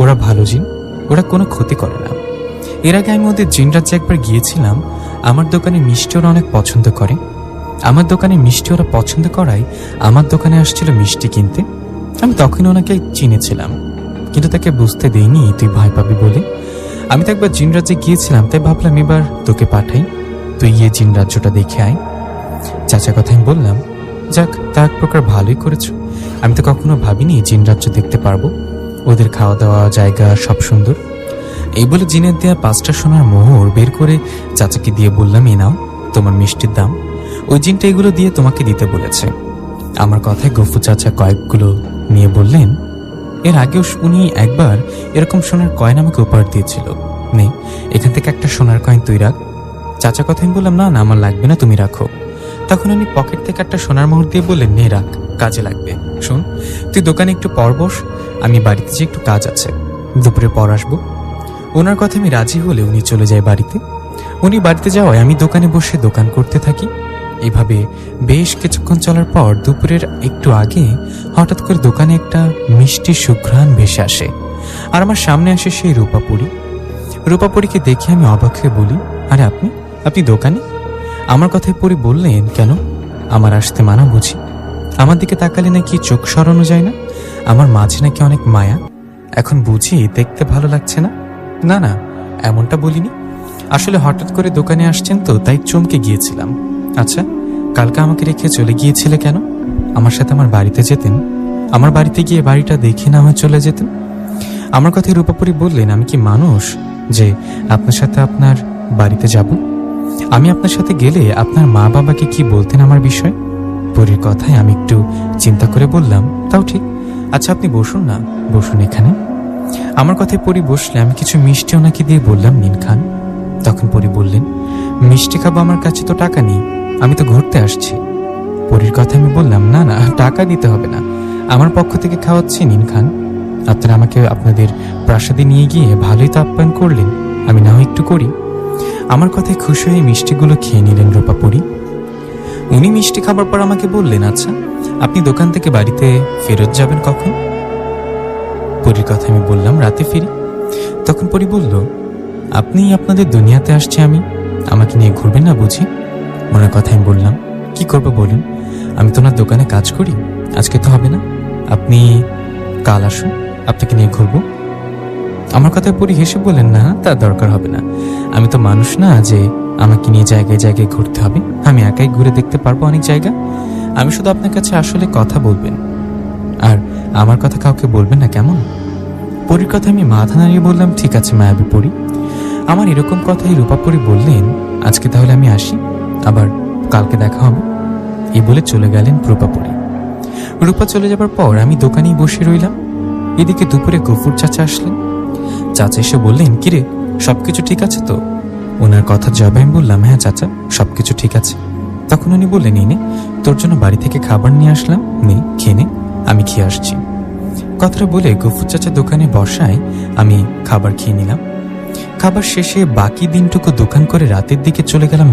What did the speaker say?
ওরা ভালো জিন, ওরা কোনো ক্ষতি করে না। এর আগে আমি ওদের জিন রাজ্যে একবার গিয়েছিলাম। আমার দোকানে মিষ্টি ওরা অনেক পছন্দ করে। আমার দোকানে মিষ্টি ওরা পছন্দ করায় আমার দোকানে আসছিল মিষ্টি কিনতে। আমি তখন ওনাকে চিনেছিলাম, কিন্তু তাকে বুঝতে দেইনি তুই ভয় পাবি বলে। আমি তো একবার জিন রাজ্যে গিয়েছিলাম, তাই ভাবলাম এবার তোকে পাঠাই, তুই গিয়ে জিন রাজ্যটা দেখে আয়। চাচা কথা আমি বললাম, যাক তা এক প্রকার ভালোই করেছ। আমি তো কখনো ভাবিনি জিন রাজ্য দেখতে পারবো। ওদের খাওয়া দাওয়া, জায়গা সব সুন্দর। এই বলে জিনের দেয়া 5টা সোনার মোহর বের করে চাচাকে দিয়ে বললাম, এ নাও তোমার মিষ্টির দাম। ওই জিনটা এগুলো দিয়ে তোমাকে দিতে বলেছে। আমার কথায় গফু চাচা কয়েকগুলো নিয়ে বললেন, এর আগেও উনি একবার এরকম সোনার কয়েন আমাকে উপহার দিয়েছিল। নেই, এখান থেকে একটা সোনার কয়েন তুই রাখ। চাচা কথা আমি বললাম, না না আমার লাগবে না, তুমি রাখো। তখন উনি পকেট থেকে একটা সোনার মোহর দিয়ে বললেন, নে রাখ, কাজে লাগবে। শোন, তুই দোকানে একটু পর বস, আমি বাড়িতে যে একটু কাজ আছে, দুপুরে পর আসবো। ওনার কথা আমি রাজি হলে উনি চলে যায় বাড়িতে। উনি বাড়িতে যাওয়ায় আমি দোকানে বসে দোকান করতে থাকি। এভাবে বেশ কিছুক্ষণ চলার পর দুপুরের একটু আগে হঠাৎ করে দোকানে একটা মিষ্টি সুঘ্রাণ ভেসে আসে, আর আমার সামনে আসে সেই রূপাপুরী। রূপাপুরীকে দেখে আমি অবাক হয়ে বলি, আরে আপনি দোকানে? আমার কথায় পরি বললেন, কেন, আমার আসতে মানা বুঝি? আমার দিকে তাকালে নাকি চোখ সরানো যায় না? আমার মাঝে নাকি অনেক মায়া? এখন বুঝি দেখতে ভালো লাগছে না? না না, এমনটা বলিনি। আসলে হঠাৎ করে দোকানে আসছেন তো, তাই চমকে গিয়েছিলাম। আচ্ছা, কালকে আমাকে রেখে চলে গিয়েছিলে কেন? আমার সাথে আমার বাড়িতে যেতেন, আমার বাড়িতে গিয়ে বাড়িটা দেখে না হয়ে চলে যেতেন। আমার কথায় রূপাপুরী বললেন, আমি কি মানুষ যে আপনার সাথে আপনার বাড়িতে যাব? আমি আপনার সাথে গেলে আপনার মা বাবাকে কি বলতেন আমার বিষয়ে? পরীর কথায় আমি একটু চিন্তা করে বললাম, তাও ঠিক। আচ্ছা আপনি বসুন না, বসুন এখানে। আমার কথায় পরি বসলে আমি কিছু মিষ্টি ওনাকে দিয়ে বললাম, নিন খান। তখন পরি বললেন, মিষ্টি খাবো, আমার কাছে তো টাকা নেই, আমি তো ঘুরতে আসছি। পরীর কথা আমি বললাম, না না, টাকা দিতে হবে না, আমার পক্ষ থেকে খাওয়াচ্ছি, নিন খান। আপনারা আমাকে আপনাদের প্রাসাদে নিয়ে গিয়ে ভালোই তো আপ্যায়ন করলেন, আমি না হয় একটু করি। আমার কথায় খুশি হয়ে মিষ্টিগুলো খেয়ে নিলেন রূপাপুরী। উনি মিষ্টি খাবার পর আমাকে বললেন, আচ্ছা আপনি দোকান থেকে বাড়িতে ফেরত যাবেন কখন? পরীর কথা আমি বললাম, রাতে ফিরি। তখন পরী বলল, আপনি আপনাদের দুনিয়াতে আসছে, আমি আমাকে নিয়ে ঘুরবেন না বুঝি? ওনার কথা আমি বললাম, কি করবো বলুন, আমি তো ওনার দোকানে কাজ করি, আজকে তো হবে না, আপনি কাল আসুন, আপনাকে নিয়ে ঘুরবো। আমার কথায় পরী হেসে বললেন, না তার দরকার হবে না, আমি তো মানুষ না যে আমাকে নিয়ে জায়গায় জায়গায় ঘুরতে হবে, আমি একাই ঘুরে দেখতে পারবো অনেক জায়গা। আমি শুধু আপনার কাছে আসলে কথা বলবেন, আর আমার কথা কাউকে বলবেন না, কেমন? পরীর কথা আমি মাথা নাড়িয়ে বললাম, ঠিক আছে মায়াবী পরী। আমার এরকম কথাই রূপাপুরী বললেন, আজকে তাহলে আমি আসি, আবার কালকে দেখা হবে। এই বলে চলে গেলেন রূপাপুরী। রূপা চলে যাবার পর আমি দোকানেই বসে রইলাম। এদিকে দুপুরে গফুর চাচা আসলেন। চাচা এসে বললেন, কিরে সবকিছু ঠিক আছে তো? ওনার কথা জবাবে আমি বললাম, হ্যাঁ চাচা সবকিছু ঠিক আছে। তখন উনি বললেন, এই নে তোর জন্য বাড়ি থেকে খাবার নিয়ে আসলাম, নে খেয়ে নে, আমি খেয়ে আসছি। কথাটা বলে গফুর চাচা দোকানে বসায় আমি খাবার খেয়ে নিলাম। খাবার শেষে বাকি দিনটুকু দোকান করে রাতের দিকে চলে গেলাম